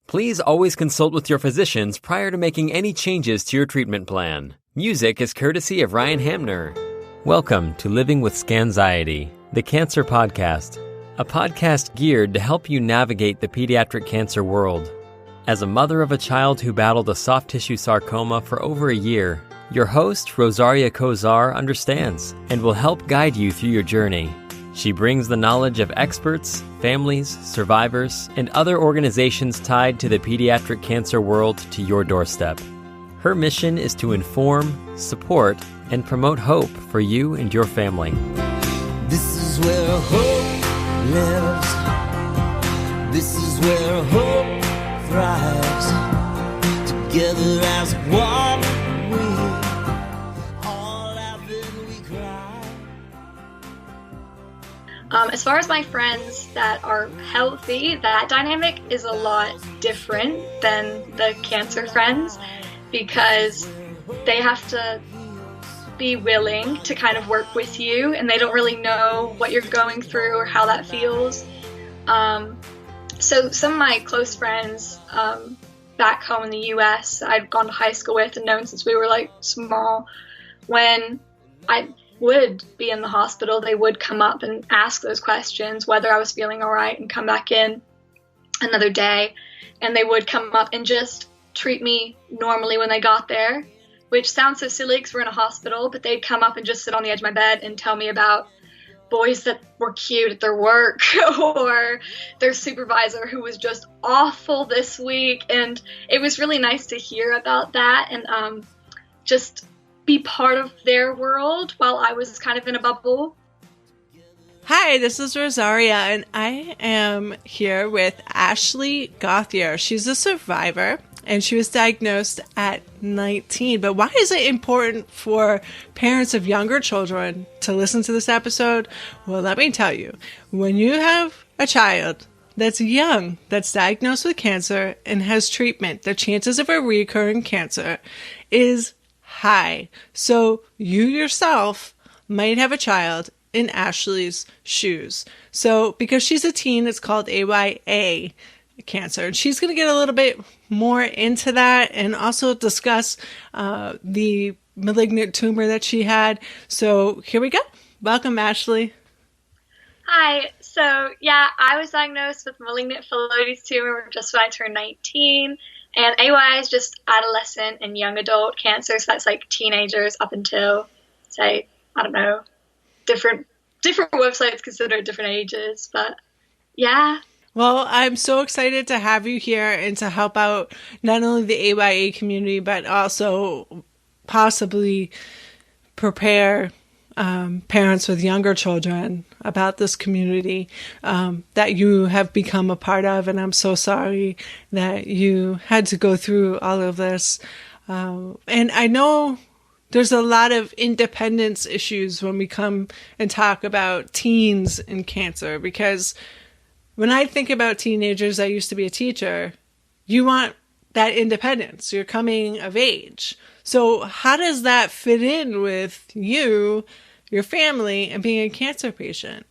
Please always consult with your physicians prior to making any changes to your treatment plan. Music is courtesy of Ryan Hamner. Welcome to Living with Scanxiety, the Cancer Podcast, a podcast geared to help you navigate the pediatric cancer world. As a mother of a child who battled a soft tissue sarcoma for over a year, your host, Ashlie Gauthier, understands and will help guide you through your journey. She brings the knowledge of experts, families, survivors, and other organizations tied to the pediatric cancer world to your doorstep. Her mission is to inform, support, and promote hope for you and your family. This is where hope lives. This is where hope thrives. Together as one, we all laugh and we cry. As far as my friends that are healthy, that dynamic is a lot different than the cancer friends because they have to be willing to kind of work with you, and they don't really know what you're going through or how that feels. So some of my close friends back home in the U.S. I'd gone to high school with and known since we were like small, when I would be in the hospital, they would come up and ask those questions, whether I was feeling all right, and come back in another day, and they would come up and just treat me normally when they got there. Which sounds so silly because we're in a hospital, but they'd come up and just sit on the edge of my bed and tell me about boys that were cute at their work or their supervisor who was just awful this week. And it was really nice to hear about that and just be part of their world while I was kind of in a bubble. Hi, this is Rosaria, and I am here with Ashlie Gauthier. She's a survivor, and she was diagnosed at 19. But why is it important for parents of younger children to listen to this episode? Well, let me tell you, when you have a child that's young, that's diagnosed with cancer and has treatment, the chances of a recurring cancer is high. So you yourself might have a child in Ashlie's shoes. So because she's a teen, it's called AYA cancer. And she's going to get a little bit more into that and also discuss the malignant tumor that she had. So here we go. Welcome, Ashlie. Hi. So yeah, I was diagnosed with malignant phyllodes tumor just when I turned 19. And AYA is just adolescent and young adult cancer. So that's like teenagers up until, say, I don't know, different websites consider different ages. But yeah. Well, I'm so excited to have you here and to help out not only the AYA community, but also possibly prepare parents with younger children about this community that you have become a part of. And I'm so sorry that you had to go through all of this. And I know there's a lot of independence issues when we come and talk about teens and cancer, because when I think about teenagers, I used to be a teacher, you want that independence. You're coming of age. So how does that fit in with you, your family, and being a cancer patient?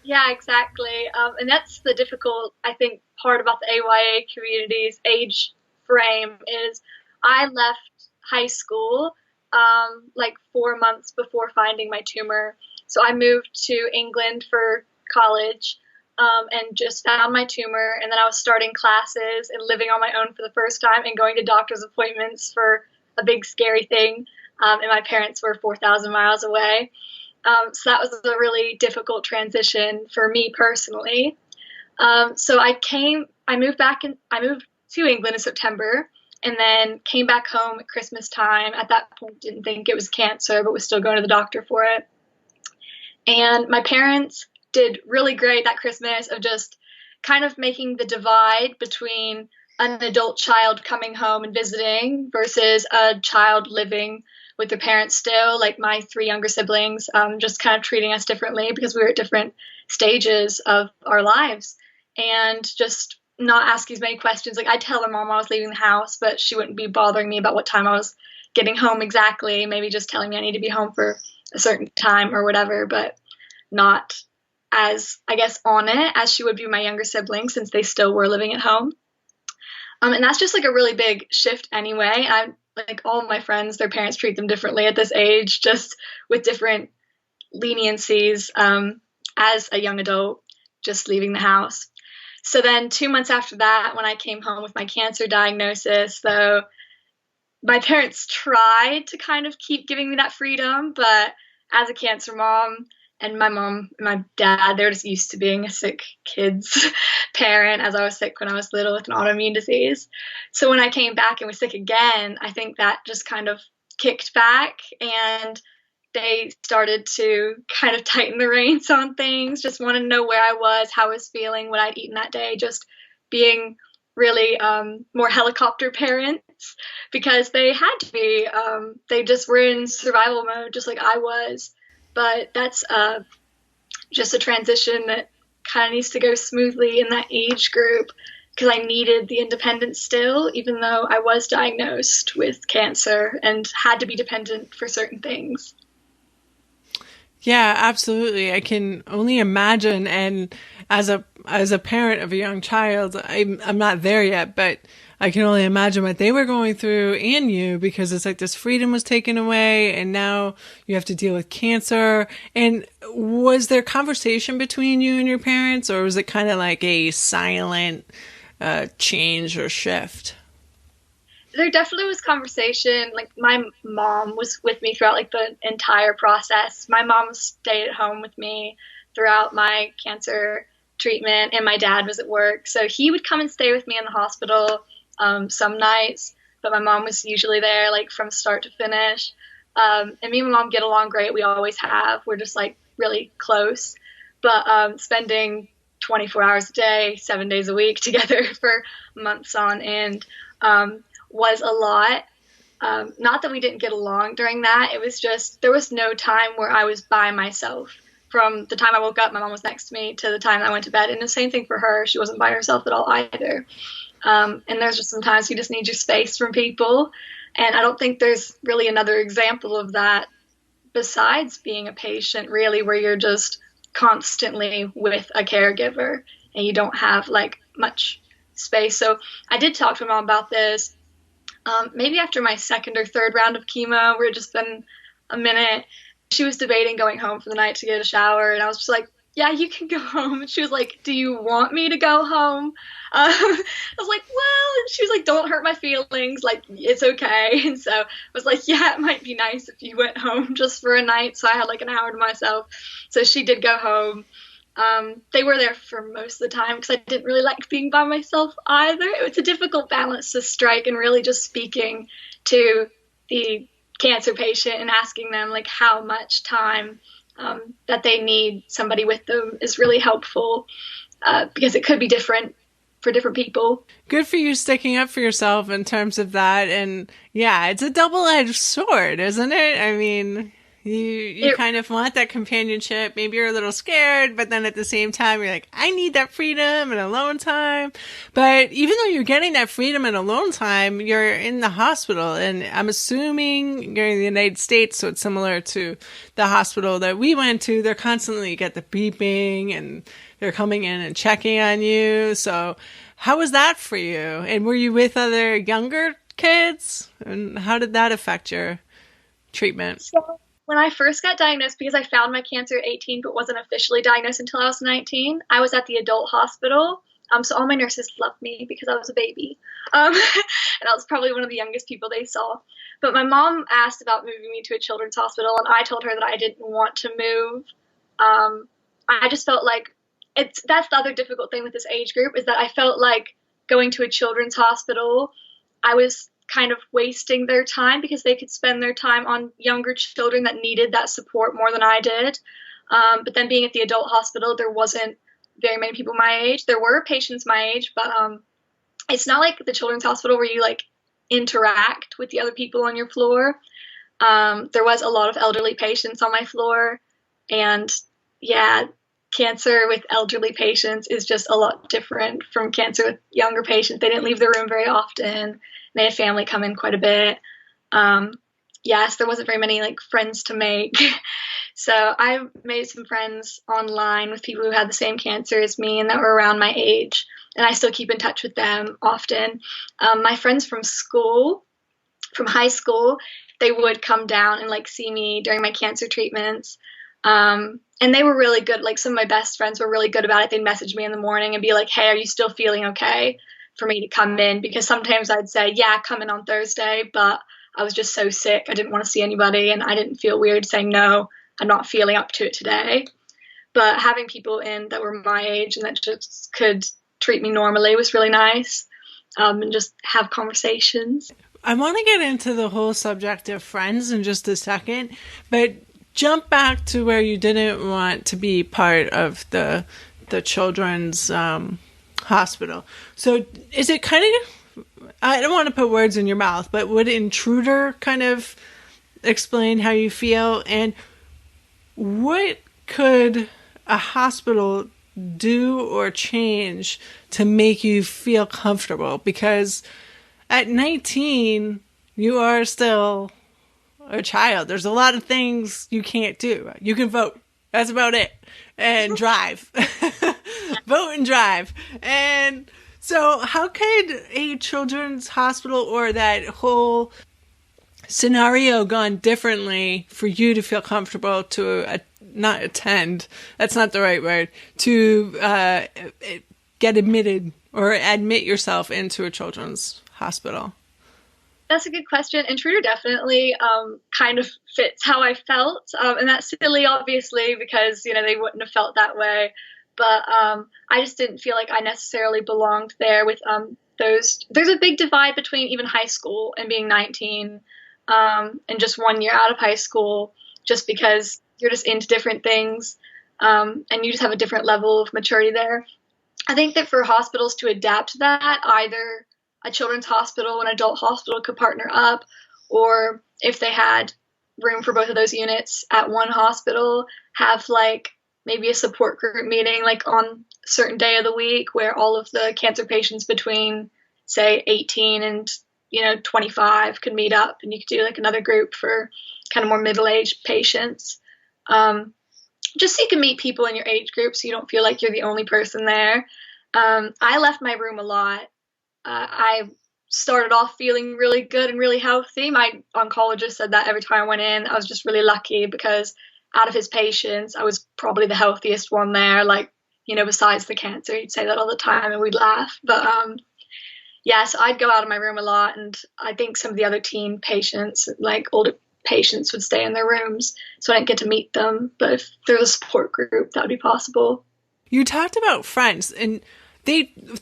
Yeah, exactly. And that's the difficult, I think, part about the AYA community's age frame is I left high school like 4 months before finding my tumor. So I moved to England for college. And just found my tumor, and then I was starting classes and living on my own for the first time and going to doctor's appointments for a big scary thing, and my parents were 4,000 miles away. So that was a really difficult transition for me personally. So I moved to England in September, and then came back home at Christmas time. At that point, didn't think it was cancer, but was still going to the doctor for it. And my parents did really great that Christmas of just kind of making the divide between an adult child coming home and visiting versus a child living with their parents still, like my 3 younger siblings, just kind of treating us differently because we were at different stages of our lives, and just not asking as many questions. Like I'd tell my mom I was leaving the house, but she wouldn't be bothering me about what time I was getting home exactly, maybe just telling me I need to be home for a certain time or whatever, but not as, I guess, on it as she would be my younger siblings since they still were living at home. And that's just like a really big shift anyway. I'm like all my friends, their parents treat them differently at this age, just with different leniencies as a young adult, just leaving the house. So then 2 months after that, when I came home with my cancer diagnosis, though, my parents tried to kind of keep giving me that freedom, but as a cancer mom, and my mom and my dad, they're just used to being a sick kid's parent, as I was sick when I was little with an autoimmune disease. So when I came back and was sick again, I think that just kind of kicked back, and they started to kind of tighten the reins on things, just wanted to know where I was, how I was feeling, what I'd eaten that day, just being really more helicopter parents, because they had to be. They just were in survival mode, just like I was. But that's just a transition that kind of needs to go smoothly in that age group, because I needed the independence still, even though I was diagnosed with cancer and had to be dependent for certain things. Yeah, absolutely. I can only imagine. And as a parent of a young child, I'm not there yet, but I can only imagine what they were going through and you, because it's like this freedom was taken away and now you have to deal with cancer. And was there conversation between you and your parents, or was it kind of like a silent change or shift? There definitely was conversation. Like, my mom was with me throughout like the entire process. My mom stayed at home with me throughout my cancer treatment, and my dad was at work. So he would come and stay with me in the hospital some nights, but my mom was usually there like from start to finish. And me and my mom get along great. We always have. We're just like really close. But spending 24 hours a day, 7 days a week together for months on end was a lot. Not that we didn't get along during that. It was just, there was no time where I was by myself. From the time I woke up, my mom was next to me, to the time I went to bed. And the same thing for her. She wasn't by herself at all either. And there's just sometimes you just need your space from people. And I don't think there's really another example of that besides being a patient, really, where you're just constantly with a caregiver and you don't have like much space. So I did talk to my mom about this. Maybe after my second or third round of chemo, where it just been a minute, she was debating going home for the night to get a shower. And I was just like, yeah, you can go home. And she was like, do you want me to go home? I was like, well, and she was like, don't hurt my feelings. Like, it's okay. And so I was like, yeah, it might be nice if you went home just for a night. So I had like an hour to myself. So she did go home. They were there for most of the time because I didn't really like being by myself either. It was a difficult balance to strike, and really just speaking to the cancer patient and asking them like how much time that they need somebody with them is really helpful, because it could be different for different people. Good for you sticking up for yourself in terms of that. And yeah, it's a double-edged sword, isn't it? I mean, you kind of want that companionship. Maybe you're a little scared, but then at the same time, you're like, I need that freedom and alone time. But even though you're getting that freedom and alone time, you're in the hospital. And I'm assuming you're in the United States, so it's similar to the hospital that we went to. They're constantly get the beeping and they're coming in and checking on you. So how was that for you? And were you with other younger kids? And how did that affect your treatment? So when I first got diagnosed, because I found my cancer at 18 but wasn't officially diagnosed until I was 19, I was at the adult hospital. So all my nurses loved me because I was a baby. And I was probably one of the youngest people they saw. But my mom asked about moving me to a children's hospital, and I told her that I didn't want to move. I just felt like that's the other difficult thing with this age group, is that I felt like going to a children's hospital, I was kind of wasting their time, because they could spend their time on younger children that needed that support more than I did. But then being at the adult hospital, there wasn't very many people my age. There were patients my age, but it's not like the children's hospital where you like interact with the other people on your floor. There was a lot of elderly patients on my floor, and yeah, cancer with elderly patients is just a lot different from cancer with younger patients. They didn't leave the room very often. They had family come in quite a bit. Yes, there wasn't very many like friends to make. So I made some friends online with people who had the same cancer as me and that were around my age. and I still keep in touch with them often. My friends from school, from high school, they would come down and like see me during my cancer treatments. And they were really good. Like some of my best friends were really good about it. They'd message me in the morning and be like, hey, are you still feeling okay for me to come in? Because sometimes I'd say, yeah, come in on Thursday, but I was just so sick. I didn't want to see anybody, and I didn't feel weird saying, no, I'm not feeling up to it today. But having people in that were my age and that just could treat me normally was really nice, and just have conversations. I want to get into the whole subject of friends in just a second, but jump back to where you didn't want to be part of the children's hospital. So is it kind of, I don't want to put words in your mouth, but would Intruder kind of explain how you feel? And what could a hospital do or change to make you feel comfortable? Because at 19, you are still a child. There's a lot of things you can't do. You can vote. That's about it. And drive. Vote and drive. And so how could a children's hospital or that whole scenario gone differently for you to feel comfortable to not attend, that's not the right word, to get admitted or admit yourself into a children's hospital? That's a good question. Intruder definitely kind of fits how I felt. And that's silly, obviously, because, they wouldn't have felt that way. But I just didn't feel like I necessarily belonged there with those. There's a big divide between even high school and being 19 and just 1 year out of high school, just because you're just into different things and you just have a different level of maturity there. I think that for hospitals to adapt to that, either a children's hospital, an adult hospital could partner up, or if they had room for both of those units at one hospital, have like maybe a support group meeting like on a certain day of the week where all of the cancer patients between say 18 and 25 could meet up, and you could do like another group for kind of more middle-aged patients, just so you can meet people in your age group so you don't feel like you're the only person there. I left my room a lot. I started off feeling really good and really healthy. My oncologist said that every time I went in. I was just really lucky because out of his patients, I was probably the healthiest one there, like, besides the cancer. He'd say that all the time and we'd laugh. But so I'd go out of my room a lot, and I think some of the other teen patients, like older patients, would stay in their rooms, so I didn't get to meet them. But if there was a support group, that would be possible. You talked about friends, and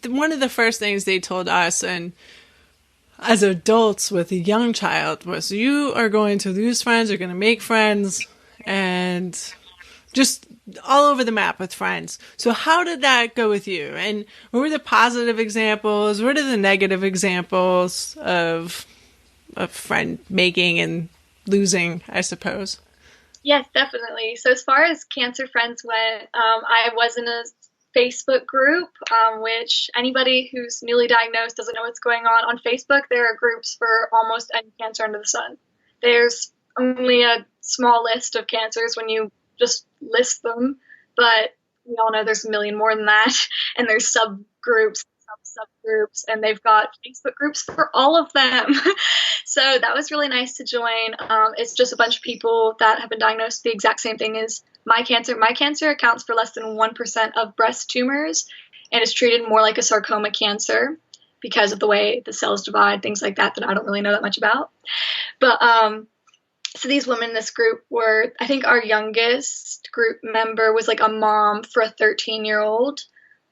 one of the first things they told us, and as adults with a young child, was you are going to lose friends, you're going to make friends, and just all over the map with friends. So how did that go with you? And what were the positive examples? What are the negative examples of friend making and losing, I suppose? Yes, definitely. So as far as cancer friends went, I was in a Facebook group, which anybody who's newly diagnosed doesn't know what's going on. On Facebook, there are groups for almost any cancer under the sun. There's only a small list of cancers when you just list them, but we all know there's a million more than that. And there's subgroups, subgroups, and they've got Facebook groups for all of them. So that was really nice to join. It's just a bunch of people that have been diagnosed with the exact same thing as my cancer. My cancer accounts for less than 1% of breast tumors and is treated more like a sarcoma cancer because of the way the cells divide, things like that I don't really know that much about. But so these women in this group were, I think our youngest group member was like a mom for a 13-year-old,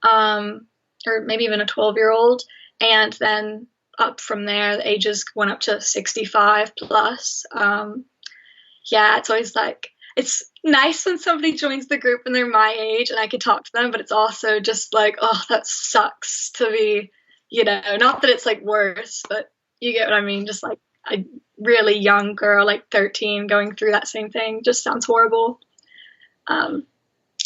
or maybe even a 12-year-old. And then up from there, the ages went up to 65 plus. It's always like, it's nice when somebody joins the group and they're my age and I can talk to them, but it's also just like, oh, that sucks to be, not that it's like worse, but you get what I mean? Just like a really young girl, like 13, going through that same thing just sounds horrible. And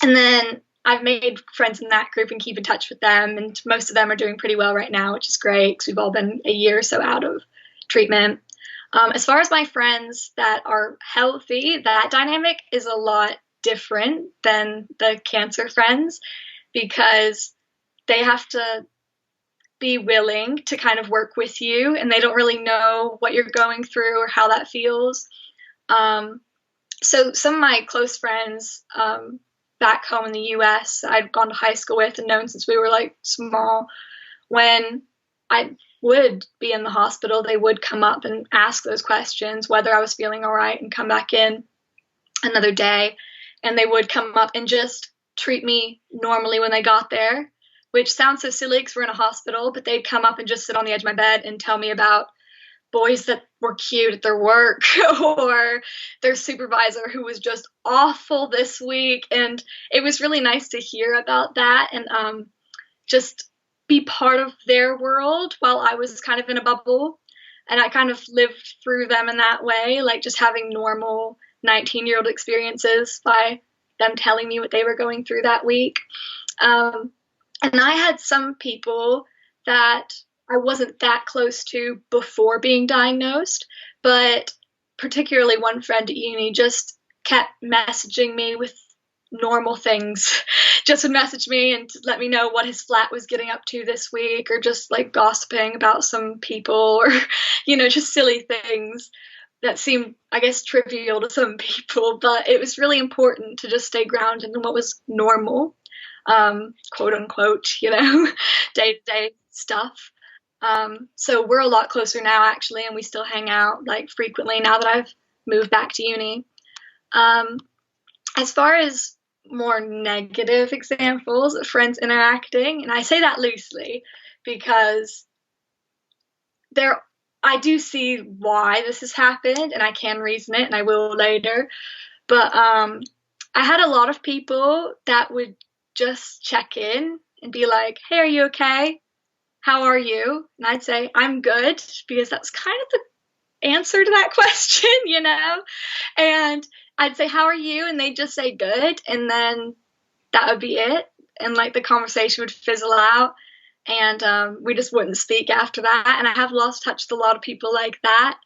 then I've made friends in that group and keep in touch with them, and most of them are doing pretty well right now, which is great because we've all been a year or so out of treatment. As far as my friends that are healthy, that dynamic is a lot different than the cancer friends because they have to be willing to kind of work with you, and they don't really know what you're going through or how that feels. So some of my close friends back home in the US I'd gone to high school with and known since we were like small, when I would be in the hospital, they would come up and ask those questions, whether I was feeling all right, and come back in another day. And they would come up and just treat me normally when they got there, which sounds so silly because we're in a hospital, but they'd come up and just sit on the edge of my bed and tell me about boys that were cute at their work or their supervisor who was just awful this week. And it was really nice to hear about that and just be part of their world while I was kind of in a bubble. And I kind of lived through them in that way, like just having normal 19-year-old experiences by them telling me what they were going through that week. And I had some people that I wasn't that close to before being diagnosed, but particularly one friend at uni just kept messaging me with normal things. Just would message me and let me know what his flat was getting up to this week, or just like gossiping about some people, or, you know, just silly things that seemed, I guess, trivial to some people, but it was really important to just stay grounded in what was normal, quote unquote, you know, day-to-day stuff. So we're a lot closer now, actually, and we still hang out like frequently now that I've moved back to uni. As far as more negative examples of friends interacting, and I say that loosely because I do see why this has happened, and I can reason it, and I will later. But I had a lot of people that would just check in and be like, "Hey, are you okay? How are you?" And I'd say, "I'm good," because that's kind of the answer to that question, you know? And I'd say, "How are you?" And they'd just say, "Good." And then that would be it. And like the conversation would fizzle out, and we just wouldn't speak after that. And I have lost touch with a lot of people like that.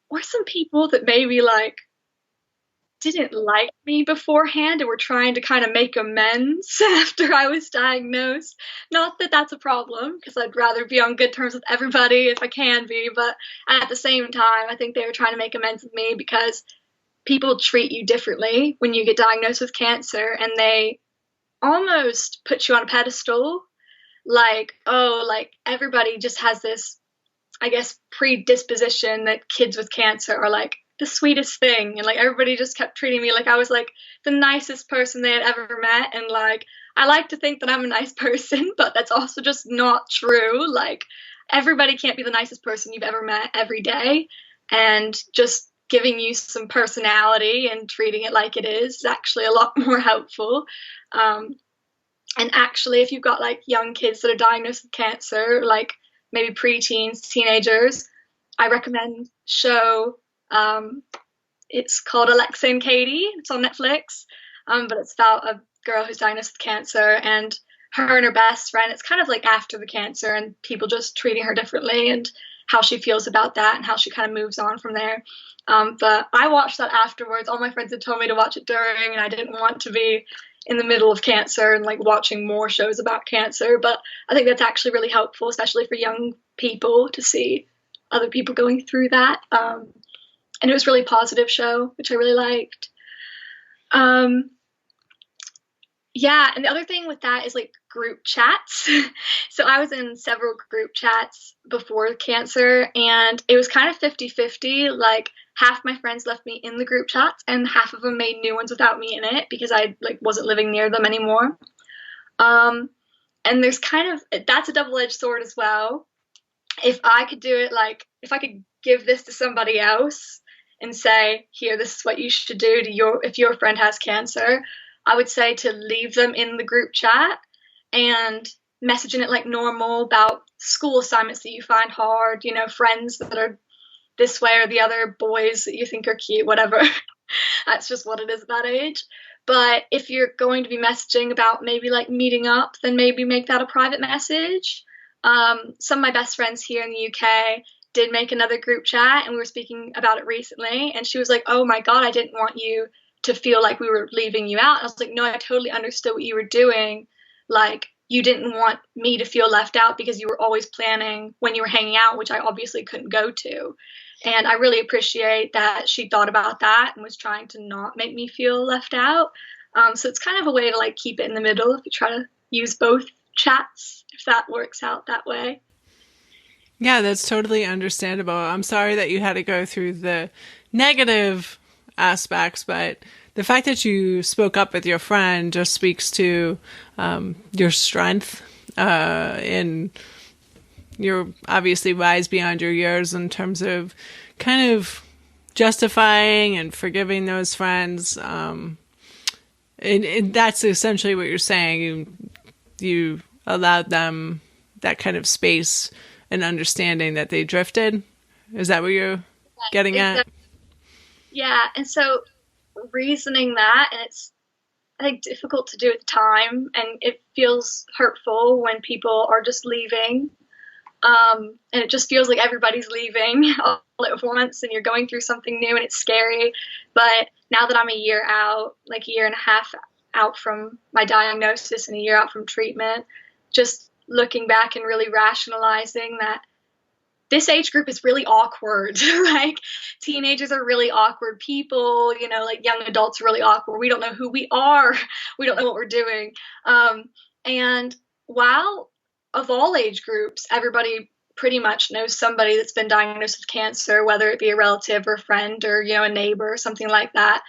Or some people that maybe like didn't like me beforehand and were trying to kind of make amends after I was diagnosed. Not that that's a problem, because I'd rather be on good terms with everybody if I can be, but at the same time, I think they were trying to make amends with me because people treat you differently when you get diagnosed with cancer, and they almost put you on a pedestal, like, oh, like everybody just has this, I guess, predisposition that kids with cancer are like the sweetest thing, and like everybody just kept treating me like I was like the nicest person they had ever met. And like I like to think that I'm a nice person, but that's also just not true. Like everybody can't be the nicest person you've ever met every day, and just giving you some personality and treating it like it is actually a lot more helpful. And actually, if you've got like young kids that are diagnosed with cancer, like maybe preteens, teenagers, I recommend show. It's called Alexa and Katie. It's on Netflix, but it's about a girl who's diagnosed with cancer, and her best friend. It's kind of like after the cancer and people just treating her differently, and how she feels about that and how she kind of moves on from there. But I watched that afterwards. All my friends had told me to watch it during, and I didn't want to be in the middle of cancer and like watching more shows about cancer. But I think that's actually really helpful, especially for young people, to see other people going through that. And it was a really positive show, which I really liked. Yeah, and the other thing with that is like group chats. So I was in several group chats before cancer, and it was kind of 50-50. Like half my friends left me in the group chats, and half of them made new ones without me in it because I like wasn't living near them anymore. And there's kind of, that's a double-edged sword as well. If I could do it, like if I could give this to somebody else and say, here, this is what you should do to if your friend has cancer, I would say to leave them in the group chat and messaging it like normal about school assignments that you find hard, you know, friends that are this way or the other, boys that you think are cute, whatever. That's just what it is at that age. But if you're going to be messaging about maybe like meeting up, then maybe make that a private message. Some of my best friends here in the UK did make another group chat, and we were speaking about it recently, and she was like, "Oh my God, I didn't want you to feel like we were leaving you out." And I was like, "No, I totally understood what you were doing. Like, you didn't want me to feel left out because you were always planning when you were hanging out, which I obviously couldn't go to. And I really appreciate that she thought about that and was trying to not make me feel left out. So it's kind of a way to like keep it in the middle if you try to use both chats, if that works out that way. Yeah, that's totally understandable. I'm sorry that you had to go through the negative aspects, but the fact that you spoke up with your friend just speaks to your strength, and you're obviously wise beyond your years in terms of kind of justifying and forgiving those friends. And that's essentially what you're saying. You allowed them that kind of space and understanding that they drifted. Is that what you're getting at? Yeah, and so reasoning that, and it's, I think, difficult to do at the time, and it feels hurtful when people are just leaving, and it just feels like everybody's leaving all at once, and you're going through something new, and it's scary. But now that I'm a year out, like a year and a half out from my diagnosis and a year out from treatment, just looking back and really rationalizing that this age group is really awkward. Like, teenagers are really awkward people, you know, like young adults are really awkward. We don't know who we are. We don't know what we're doing. And while of all age groups, everybody pretty much knows somebody that's been diagnosed with cancer, whether it be a relative or a friend or, you know, a neighbor or something like that.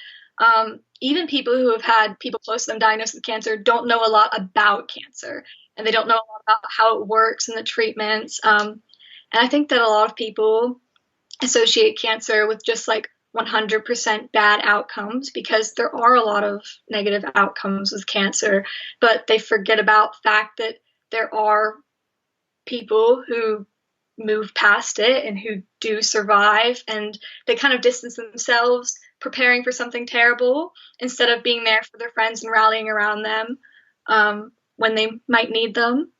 Even people who have had people close to them diagnosed with cancer don't know a lot about cancer, and they don't know a lot about how it works and the treatments. And I think that a lot of people associate cancer with just like 100% bad outcomes, because there are a lot of negative outcomes with cancer, but they forget about the fact that there are people who move past it and who do survive, and they kind of distance themselves preparing for something terrible instead of being there for their friends and rallying around them when they might need them.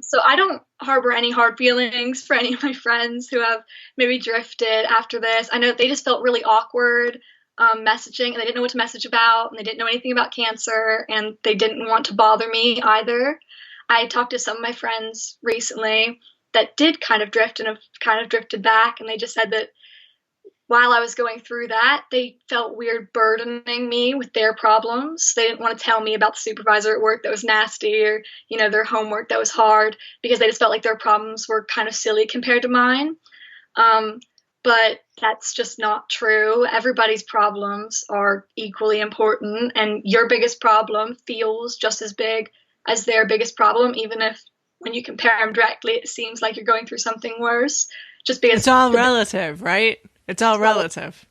So I don't harbor any hard feelings for any of my friends who have maybe drifted after this. I know they just felt really awkward messaging, and they didn't know what to message about, and they didn't know anything about cancer, and they didn't want to bother me either. I talked to some of my friends recently that did kind of drift and have kind of drifted back, and they just said that while I was going through that, they felt weird burdening me with their problems. They didn't want to tell me about the supervisor at work that was nasty, or, you know, their homework that was hard, because they just felt like their problems were kind of silly compared to mine. But that's just not true. Everybody's problems are equally important, and your biggest problem feels just as big as their biggest problem, even if when you compare them directly, it seems like you're going through something worse. Just because it's all relative, right? It's all relative.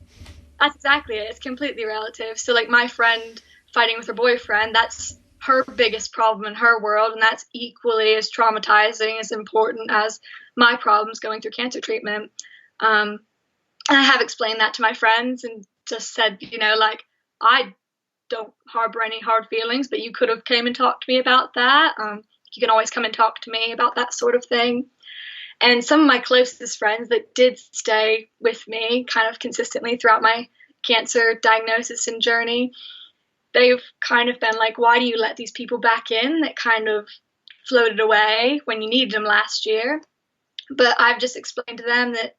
That's exactly it. It's completely relative. So like my friend fighting with her boyfriend, that's her biggest problem in her world, and that's equally as traumatizing, as important as my problems going through cancer treatment. And I have explained that to my friends and just said, you know, like, I don't harbor any hard feelings, but you could have came and talked to me about that. You can always come and talk to me about that sort of thing. And some of my closest friends that did stay with me kind of consistently throughout my cancer diagnosis and journey, they've kind of been like, why do you let these people back in that kind of floated away when you needed them last year? But I've just explained to them that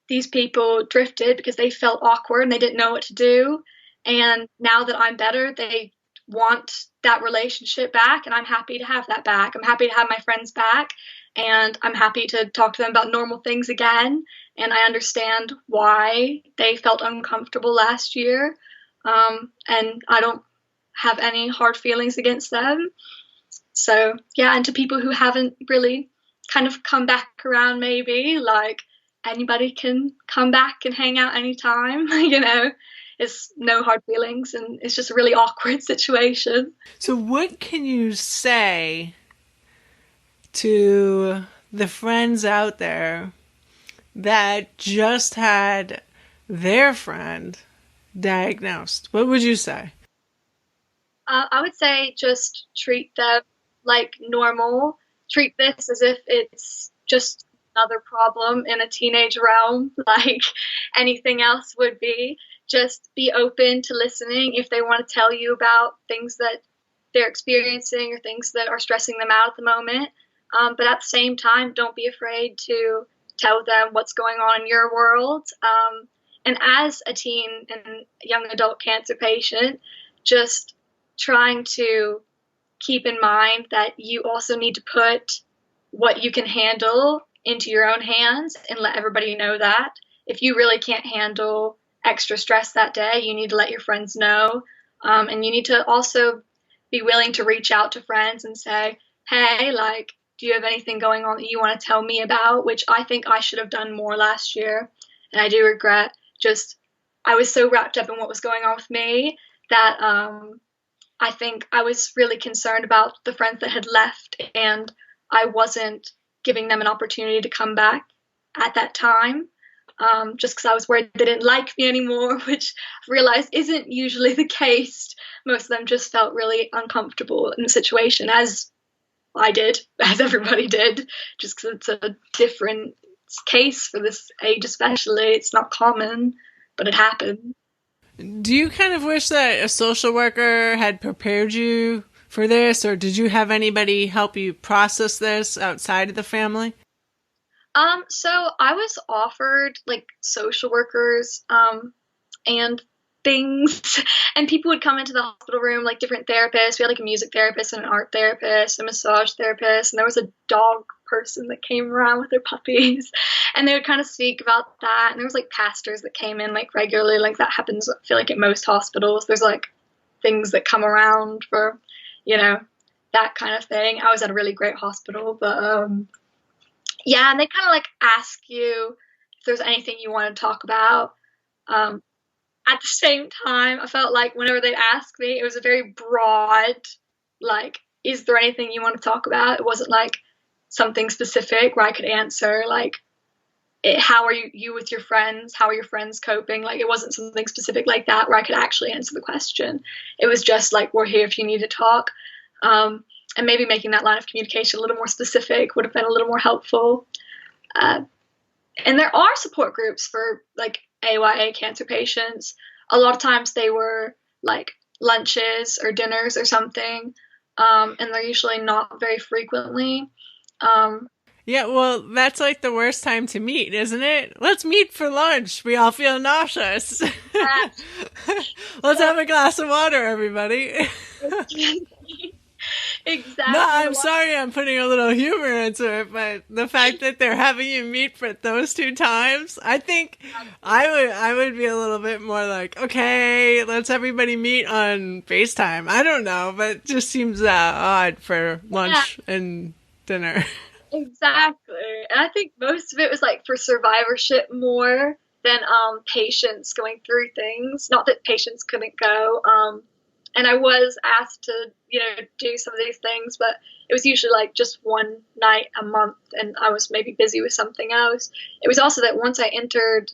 these people drifted because they felt awkward and they didn't know what to do. And now that I'm better, they want that relationship back, and I'm happy to have that back. I'm happy to have my friends back, and I'm happy to talk to them about normal things again. And I understand why they felt uncomfortable last year. And I don't have any hard feelings against them. So, yeah, and to people who haven't really kind of come back around, maybe, like, anybody can come back and hang out anytime, you know. It's no hard feelings, and it's just a really awkward situation. So what can you say to the friends out there that just had their friend diagnosed? What would you say? I would say just treat them like normal. Treat this as if it's just another problem in a teenage realm, like anything else would be. Just be open to listening if they want to tell you about things that they're experiencing or things that are stressing them out at the moment. But at the same time, don't be afraid to tell them what's going on in your world. And as a teen and young adult cancer patient, just trying to keep in mind that you also need to put what you can handle into your own hands and let everybody know that. If you really can't handle extra stress that day, you need to let your friends know. And you need to also be willing to reach out to friends and say, hey, like, do you have anything going on that you want to tell me about? Which I think I should have done more last year. And I do regret I was so wrapped up in what was going on with me that I think I was really concerned about the friends that had left, and I wasn't giving them an opportunity to come back at that time, just because I was worried they didn't like me anymore, which I realized isn't usually the case. Most of them just felt really uncomfortable in the situation, as I did, as everybody did, just because it's a different case for this age especially. It's not common, but it happened. Do you kind of wish that a social worker had prepared you for this, or did you have anybody help you process this outside of the family? So I was offered like social workers and things, and people would come into the hospital room, like different therapists. We had like a music therapist and an art therapist, a massage therapist, and there was a dog person that came around with their puppies, and they would kind of speak about that. And there was like pastors that came in like regularly, like that happens, I feel like, at most hospitals. There's like things that come around for, that kind of thing. I was at a really great hospital, but yeah, and they kind of like ask you if there's anything you want to talk about. At the same time, I felt like whenever they'd ask me, it was a very broad, like, is there anything you want to talk about? It wasn't like something specific where I could answer, like, how are you with your friends? How are your friends coping? Like, it wasn't something specific like that where I could actually answer the question. It was just like, we're here if you need to talk. And maybe making that line of communication a little more specific would have been a little more helpful. And there are support groups for like AYA cancer patients. A lot of times they were like lunches or dinners or something, and they're usually not very frequently. Yeah, well, that's like the worst time to meet, isn't it? Let's meet for lunch. We all feel nauseous. Let's have a glass of water, everybody. Exactly. No, I'm sorry I'm putting a little humor into it, but the fact that they're having you meet for those 2 times, I think I would be a little bit more like, okay, let's everybody meet on FaceTime. I don't know, but it just seems odd for lunch and dinner. Exactly. And I think most of it was like for survivorship more than patients going through things. Not that patients couldn't go. And I was asked to, do some of these things, but it was usually like just one night a month, and I was maybe busy with something else. It was also that once I entered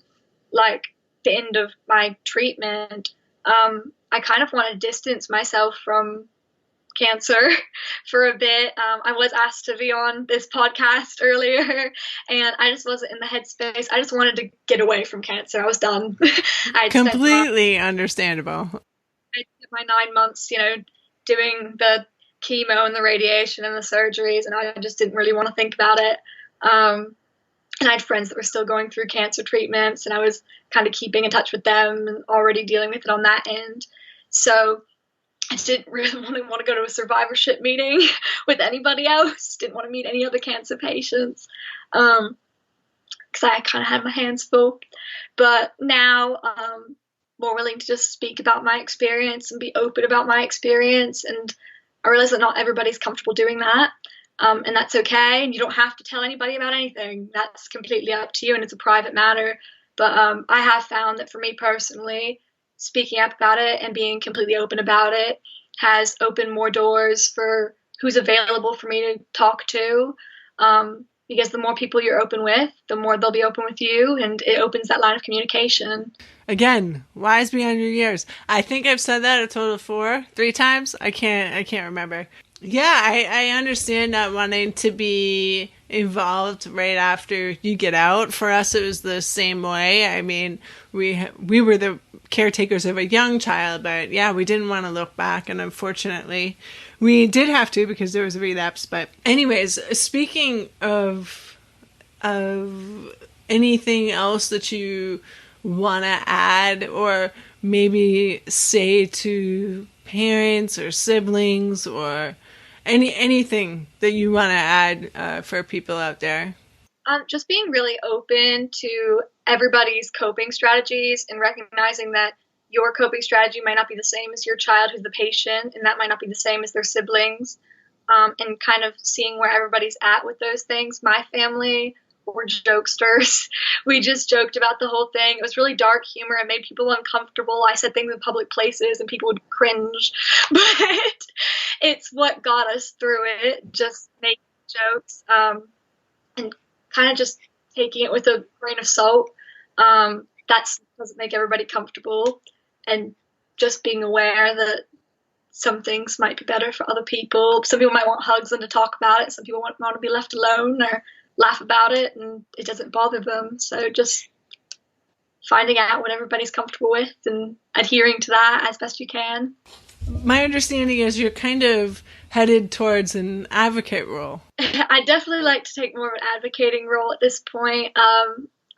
like the end of my treatment, I kind of wanted to distance myself from cancer for a bit. I was asked to be on this podcast earlier, and I just wasn't in the headspace. I just wanted to get away from cancer. I was done. Completely understandable. I spent my 9 months, doing the chemo and the radiation and the surgeries, and I just didn't really want to think about it. And I had friends that were still going through cancer treatments, and I was kind of keeping in touch with them and already dealing with it on that end. So I didn't really want to go to a survivorship meeting with anybody else. Didn't want to meet any other cancer patients, because I kind of had my hands full. But now, more willing to just speak about my experience and be open about my experience. And I realize that not everybody's comfortable doing that. And that's okay. And you don't have to tell anybody about anything. That's completely up to you, and it's a private matter. But I have found that for me personally, speaking up about it and being completely open about it has opened more doors for who's available for me to talk to. Because the more people you're open with, the more they'll be open with you, and it opens that line of communication. Again, wise beyond your years. I think I've said that a total of 3 times. I can't remember. Yeah, I understand not wanting to be evolved right after you get out. For us, it was the same way. I mean, we were the caretakers of a young child, but yeah, we didn't want to look back, and unfortunately, we did have to because there was a relapse. But anyways, speaking of anything else that you want to add or maybe say to parents or siblings or anything that you want to add for people out there? Just being really open to everybody's coping strategies and recognizing that your coping strategy might not be the same as your child who's the patient, and that might not be the same as their siblings, and kind of seeing where everybody's at with those things. My family were jokesters. We just joked about the whole thing. It was really dark humor. It made people uncomfortable. I said things in public places and people would cringe, but it's what got us through it, just making jokes, and kind of just taking it with a grain of salt. That doesn't make everybody comfortable, and just being aware that some things might be better for other people. Some people might want hugs and to talk about it. Some people want to be left alone or laugh about it, and it doesn't bother them. So just finding out what everybody's comfortable with and adhering to that as best you can. My understanding is you're kind of headed towards an advocate role. I definitely like to take more of an advocating role at this point.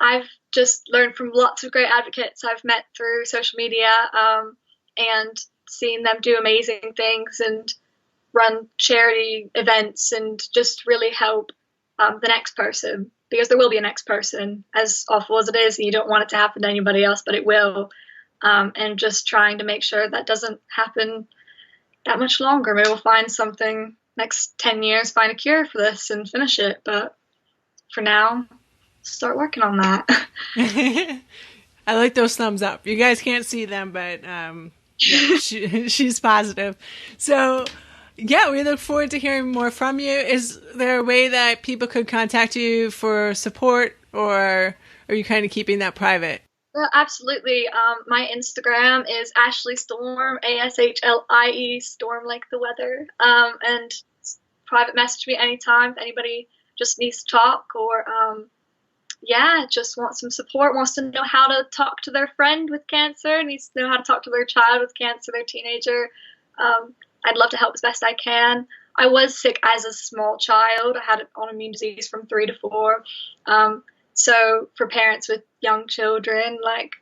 I've just learned from lots of great advocates I've met through social media, and seen them do amazing things and run charity events and just really help the next person, because there will be a next person, as awful as it is, and you don't want it to happen to anybody else, but it will. And just trying to make sure that doesn't happen that much longer. Maybe we'll find something next 10 years, find a cure for this and finish it. But for now, start working on that. I like those thumbs up. You guys can't see them, but yeah, she's positive. So yeah, we look forward to hearing more from you. Is there a way that people could contact you for support, or are you kind of keeping that private? Well, absolutely. My Instagram is Ashlie Storm, ASHLIE, Storm like the weather. And private message me anytime if anybody just needs to talk, or just wants some support, wants to know how to talk to their friend with cancer, needs to know how to talk to their child with cancer, their teenager. I'd love to help as best I can. I was sick as a small child. I had autoimmune disease from 3 to 4. So for parents with young children, like,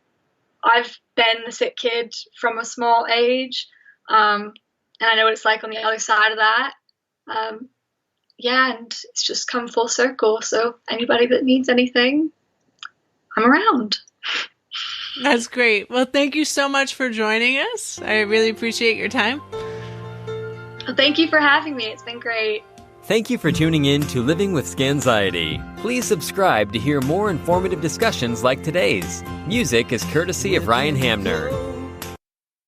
I've been the sick kid from a small age, and I know what it's like on the other side of that. And it's just come full circle. So anybody that needs anything, I'm around. That's great. Well, thank you so much for joining us. I really appreciate your time. Thank you for having me. It's been great. Thank you for tuning in to Living with Scanxiety. Please subscribe to hear more informative discussions like today's. Music is courtesy of Ryan Hamner.